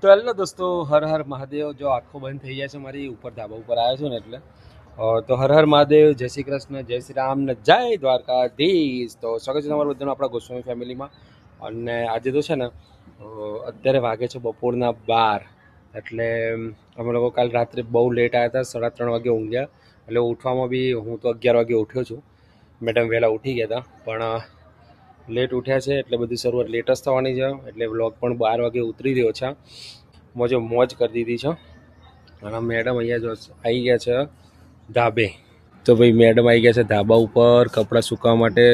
તો હેલો દોસ્તો, હર હર મહાદેવ. જો આંખો બંધ થઈ જાય છે મારી, ઉપર ધાબા ઉપર આવ્યો છું ને એટલે તો હર હર મહાદેવ, જય શ્રી કૃષ્ણ, જય શ્રી રામ ને જય દ્વારકાધીશ. તો સ્વાગત છે તમારું બધાનું આપણા ગોસ્વામી ફેમિલીમાં. અને આજે તો છે ને અત્યારે વાગે છે બપોરના 12, એટલે અમે લોકો કાલ રાત્રે બહુ લેટ આવ્યા હતા, 3:30 વાગે ઊંઘ્યા. એટલે ઉઠવામાં બી હું તો 11 વાગે ઉઠ્યો છું. મેડમ વહેલા ઉઠી ગયા હતા, પણ લેટ ઉઠ્યા છે એટલે બધી શરૂઆત લેટ જ થવાની છે. એટલે વ્લોગ પણ 12 વાગે ઉતરી રહ્યો છે. મોજ કરી દીધી છે. અને મેડમ અહીંયા જો આવી ગયા છે ધાબે. તો ભાઈ મેડમ આવી ગયા છે ધાબા ઉપર કપડાં સુકાવવા માટે.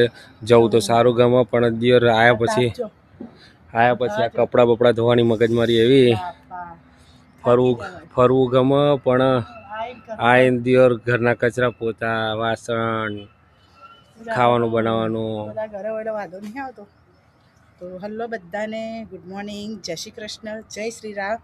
જવું તો સારું ગમે, પણ દિયર આવ્યા પછી આ કપડાં બપડા ધોવાની મગજમારી એવી. ફરવું ગમે, પણ આ દિયર ઘરના કચરા પોતા, વાસણ, ખાવાનું બનાવવાનું. ઘરે વડે વાંધો નહીં આવતો. તો હલો બધાને, ગુડ મોર્નિંગ, જય શ્રી કૃષ્ણ, જય શ્રી રામ,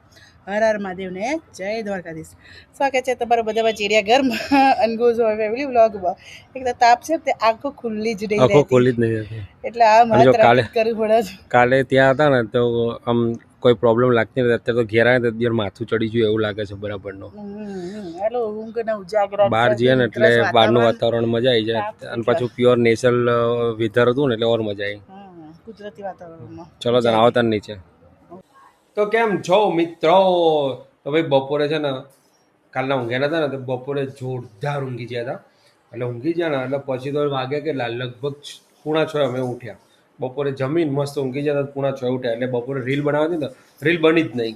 હર હર મહાદેવને જય દ્વારકાધીશ. સ્વાગત છે તમારા બધા ચીડિયા ઘરમાં અનગોઝ હોય ફેમિલી વ્લોગમાં. એક તો તાપ છે તે આંખો ખુલ્લી જ નહીં રહેતી, એટલે આ મારે કરવું પડે છે. કાલે ત્યાં હતા ને તો આમ કોઈ પ્રોબ્લેમ લાગતી નથી. અત્યારે તો ઘેર આવે તો દિયર માથું ચડી ગયું એવું લાગે છે બરાબરનો. એટલે ઊંઘ ને ઉજાગરા બહાર જઈએ ને એટલે બહારનું વાતાવરણ મજા આવી જાય. અને પાછું પ્યોર નેચરલ વેધર હતું ને એટલે ઓર મજા આવી. કુદરતી વાતાવરણમાં. ચલો તને આવતા નીચે. તો કેમ છો મિત્રો? તો ભાઈ બપોરે છે ને કાલના ઊંઘ્યા હતા ને તો બપોરે જોરદાર ઊંઘી ગયા હતા. એટલે ઊંઘી ગયા ને એટલે પછી તો વાગે કેટલા, લગભગ 6:45 અમે ઉઠ્યા. બપોરે જમીન મસ્ત ઊંઘી ગયા હતા, 6:45 ઉઠ્યા. એટલે બપોરે રીલ બનાવતી ને રીલ બની જ નહીં.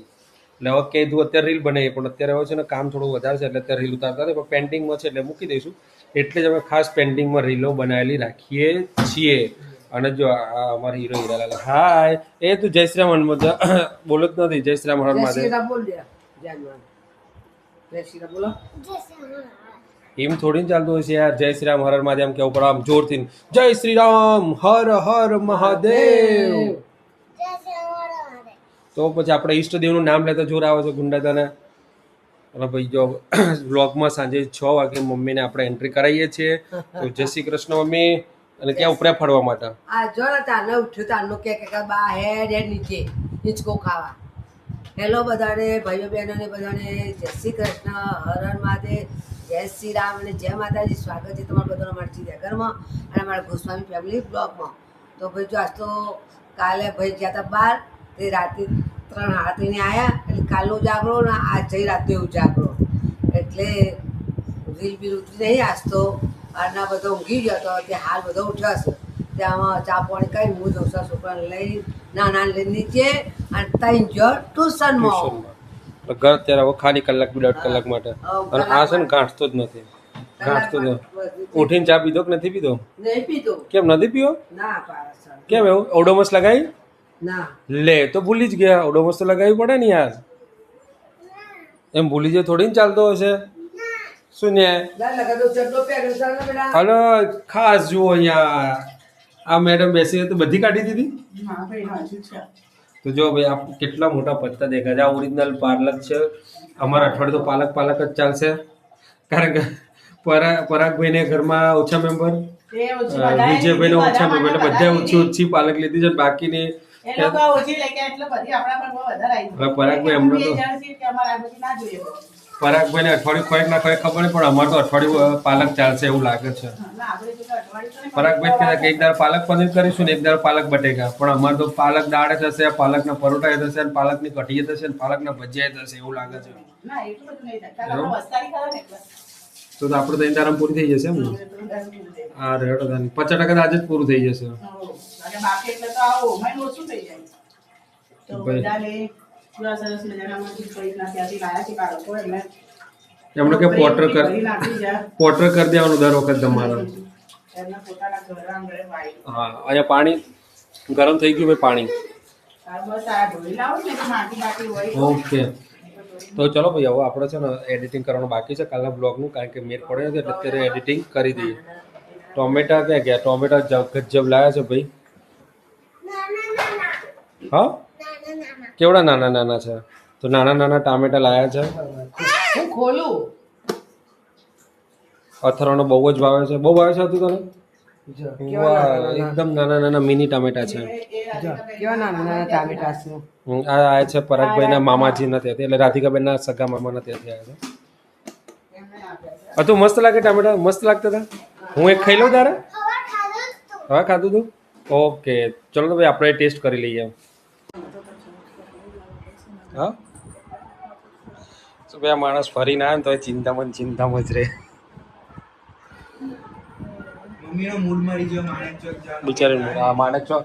એટલે હવે કીધું અત્યારે રીલ બનાવીએ, પણ અત્યારે હવે છે ને કામ થોડું વધારે છે એટલે અત્યારે રીલ ઉતારતા હતા. પણ પેન્ટિંગમાં છે એટલે મૂકી દઈશું. એટલે જ અમે ખાસ પેન્ટિંગમાં રીલો બનાવેલી રાખીએ છીએ. અને જો અમારી હીરો હીરાલાલ, હાય. એ તું જય શ્રી રામ બોલો જ નથી. જય શ્રી રામ, હર મહાદેવ એમ થોડી ચાલતું હોય છે યાર. જય શ્રી રામ, હર હર મહાદેવ કેવું પડે આમ જોરથી. જય શ્રી રામ, હર હર મહાદેવ. તો પછી આપણે ઈષ્ટદેવનું નામ લેતા જોર આવે છે ગુંડા તને. અને ભાઈ જો વ્લોગમાં સાંજે 6 વાગે મમ્મીને આપણે એન્ટ્રી કરાવીએ છીએ. તો જય શ્રી કૃષ્ણ મમ્મી. અને ક્યાં ઉપરે ફરવા માટે આ જો ને તારને ઉઠ્યું તારનું કે બા હેડ નીચે નીચકો ખાવા. હેલો બધાને, ભાઈઓ બહેનોને બધાને જય શ્રી કૃષ્ણ, હર હર મહાદેવ, જય શ્રી રામ અને જય માતાજી. સ્વાગત છે તમારું બધાનો અમારા ચીડિયાઘરમાં અને અમારા ગોસ્વામી ફેમિલી બ્લોગમાં. તો ભાઈ જો આજ તો કાલે ભાઈ ગયા હતા બહાર, તે રાતે 3:30 આવ્યા. એટલે કાલનો ઉજાગરો ને આજ જઈ રાતે ઉજાગરો, એટલે રીલ બી ઉતરી નહીં. આજ તો આના બધો ઊંઘી ગયો હતો, તે હાલ બધો ઉઠ્યો હશે. ત્યાં ચા પાણી કરી હું દોસ્તા છોકરાને લઈ નાના લઈ નીચે અને 3 જો ટ્યુશનમાં. ઘર અત્યારે હવે ખાલી કલાક 1.5 કલાક માટે. અને આ છે ને ગાંઠતો જ નથી. ઉઠીને ચા પીધો કે નથી પીધો? નહીં પીધો. કેમ નથી પીવો? ના કેમ એવું? ઓડોમસ લગાવી? ના લે તો ભૂલી જ ગયા. ઓડોમસ તો લગાવવી પડે ને યાર. એમ ભૂલી જાય થોડી ચાલતો હશે. શું ને હલો ખાસ જુઓ અહીંયા આ મેડમ બેસી તો બધી કાઢી દીધી. તો જો ભાઈ આ કેટલા મોટા પત્તા દેખાય છે. આ ઓરિજિનલ પાલક છે. અમારા અઠવાડિયે તો પાલક જ ચાલશે, કારણ કે પરાગભાઈને ઘરમાં ઓછા મેમ્બર, વિજયભાઈને ઓછા મેમ્બર, એટલે બધા ઓછી પાલક લીધી છે. બાકીની પરાગભાઈ હમણાં તો પરાગભાઈને અઠવાડિયું ખોરાક ના ખોરાક ખબર નહીં, પણ અમારે તો અઠવાડિયું પાલક ચાલશે એવું લાગે છે. પરાગભાઈ કહેતા કે એક દાળ પાલક પનીર કરીશું ને એક દાળ પાલક બટેકા, પણ અમારે તો પાલક દાળ થશે, પાલકના પરોઠા થશે, પાલકની કઢી થશે, પાલકના ભજીયા થશે એવું લાગે છે. તો આપણે તો એની પૂરી થઈ જશે એમ ને? હા રેડો 50% આજે જ પૂરું થઈ જશે. એમણે કે પોટર કરી દેવાનું દર વખત તમારે. હા અહીંયા પાણી ગરમ થઈ ગયું ભાઈ પાણી. ઓકે તો ચલો ભાઈ હવે આપણે છે ને એડિટિંગ કરવાનું બાકી છે કાલના બ્લોગનું, કારણ કે મેર પડે નથી એટલે અત્યારે એડિટિંગ કરી દઈએ. ટોમેટા ક્યાં ગયા? ટોમેટા ગજબ લાવ્યા છે ભાઈ. હા કેવડા નાના નાના છે? તો નાના નાના ટામેટા લાવ્યા છે. અથાણાનો બહુ જ ભાવે છે. બહુ ભાવે છે હતું તને? વાહ એકદમ નાના નાના મિની ટામેટા છે. કેવા નાના નાના ટામેટા છે. આ છે પરાગભાઈના મામાજી નથી એટલે રાધિકાબેનના સગા મામાના ત્યાંથી આવ્યા હતા. હતું મસ્ત લાગે ટામેટા મસ્ત લાગતા હતા. હું એક ખાઈ લઉં તારે હવે ખાધું તું ઓકે ચલો તો ભાઈ આપણે ટેસ્ટ કરી લઈએ. હા તો ભાઈ આ માણસ ફરીને આવે ને તો ચિંતામાં જ રહે બિચારી. આ માણેક ચોક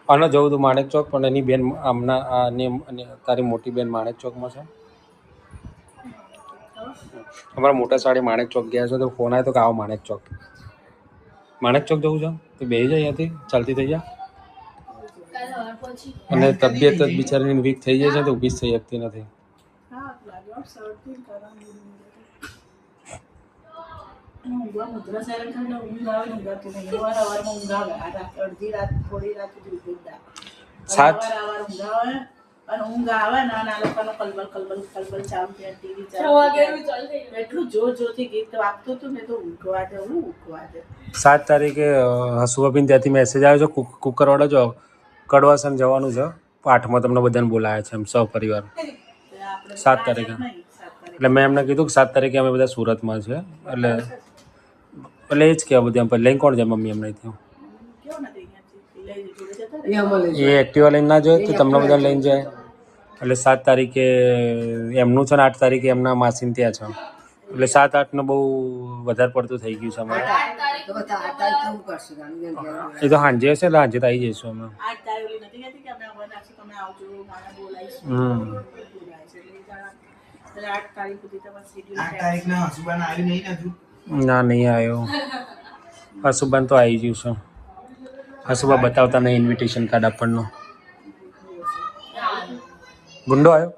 આને જવું હતું માણેક ચોક પણ એની બેન આમના તારી મોટી બેન માણેક ચોકમાં છે. અમારા મોટા સાડી માણેક ચોક ગયા છે તો ફોન આવ્યો તો કે આવો માણેક ચોક જવું છે તો બેસી જાય અહીંયાથી ચાલતી થઈ જાય. અને તબિયત જ બિચારીની વીક થઈ જાય છે તો ઊભી જ થઈ શકતી નથી. સાત અને ઊંઘ આવે ને અને આ લોકોનો કલબલ ચાલુ થયા ટીવી ચાલુ એટલું જોરથી ગીત વાગતું હતું ને તો ઊંઘવા દે 7 તારીખે હસુભાભીને ત્યાંથી મેસેજ આવ્યો છે કુકરવાડા જો કડવાસન જવાનું છે 8માં તમને બધાને બોલાયા છે એમ સપરિવાર 7 તારીખે. એટલે મેં એમને કીધું કે 7 તારીખે અમે બધા સુરતમાં છે એટલે એ જ કહેવા બધું એમ લઈને કોણ જાય મમ્મી એમને ત્યાં એ એક્ટિવા લઈને ના જોઈએ તો તમને બધા લઈને જાય એટલે 7 તારીખે એમનું છે ને 8 તારીખે એમના માસીને ત્યાં છે એટલે 7-8 બહુ વધારે પડતું થઈ ગયું છે અમારે. એ તો સાંજે હશે એટલે સાંજે તો આવી જઈશું અમે. ના નહીં આવ્યો. હસુબાન તો આવી ગયું છે. હસુબા બતાવતા નહીં ઇન્વિટેશન કાર્ડ આપણનો. ગુંડો આવ્યો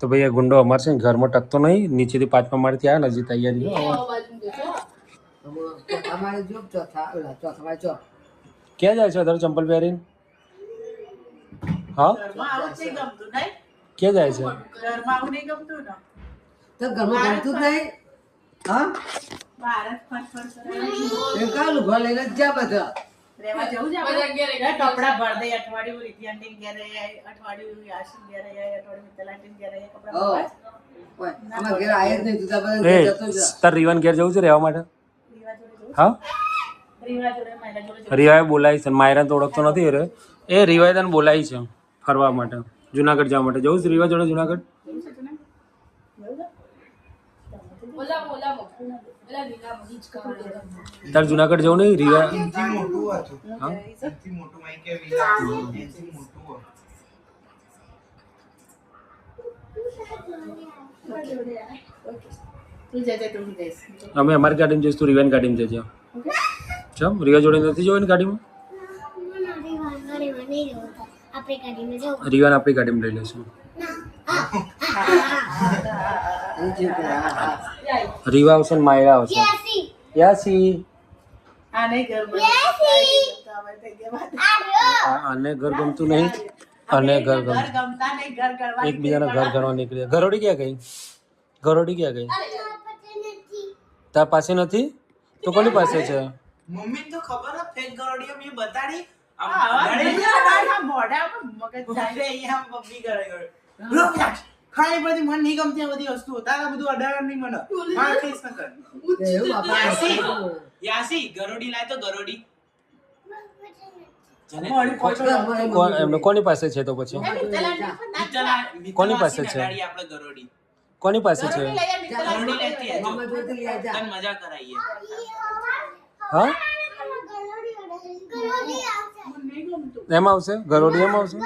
તો ભાઈ આ ગુંડો અમારે છે ને ઘરમાં ટકતો નહીં નીચેથી 5મા માળેથી આવ્યો ને હજી તૈયારી ક્યાં જાય છે તારું ચંપલ પહેરીને? હા ક્યાં જાય છે? તો ઘરમાં ગમતું જ નહીં. હા એમ કાં લુગડા લઈને જ જા બધા. કપડા ભર દે અઠવાડિયું રીતિયાંટી ઘેરે અઠવાડિયું યાસી ઘેરે અઠવાડિયું મિત્તલાંટી ઘેરે કપડા અમારા ઘેર આયા જ નહીં. તું બધા ઘેર જતો જા. તાર રીવાન ઘેર જવું છે રહેવા માટે? હા રીવાએ બોલાવી છે માયરાને તો ઓળખતો નથી રે. એ રીવાએ તને બોલાવી છે ફરવા માટે જુનાગઢ જવા માટે. જવું છે રીવા જોડે જુનાગઢ? તાર જુનાગઢ જવું નહીં રીવા? અમે અમારી ગાડીમાં જઈશું તું રીવાની ગાડીમાં જજે. ચમ રીવા જોડે નથી જવાની ગાડીમાં? રીવાને આપણી ગાડીમાં લઈ લઈશું. રીવા આવશે ને માયરા આવશે. યાસી આને ઘર ગમતું નહીં અને ઘર ગમતું એકબીજાના ઘર ગણવા નીકળ્યા. ઘરોડી ક્યાં ગઈ? તાર પાસે નથી તો કોની પાસે છે? મમ્મી તો ખબર હે ફેક ગરોડીઓ મે બતાડી ખાલી બધી મને નહીં ગમતી આ બધી વસ્તુઓ. તારા બધું અડાડર નહીં મને માર કેસ ન કર. યાસી ગરોડી લાય તો ગરોડી એમને કોની પાસે છે તો પછી? કોની પાસે છે? કોની પાસે છે? મજા કરાઈએ. હા એમ આવશે ગરોડી એમ આવશે.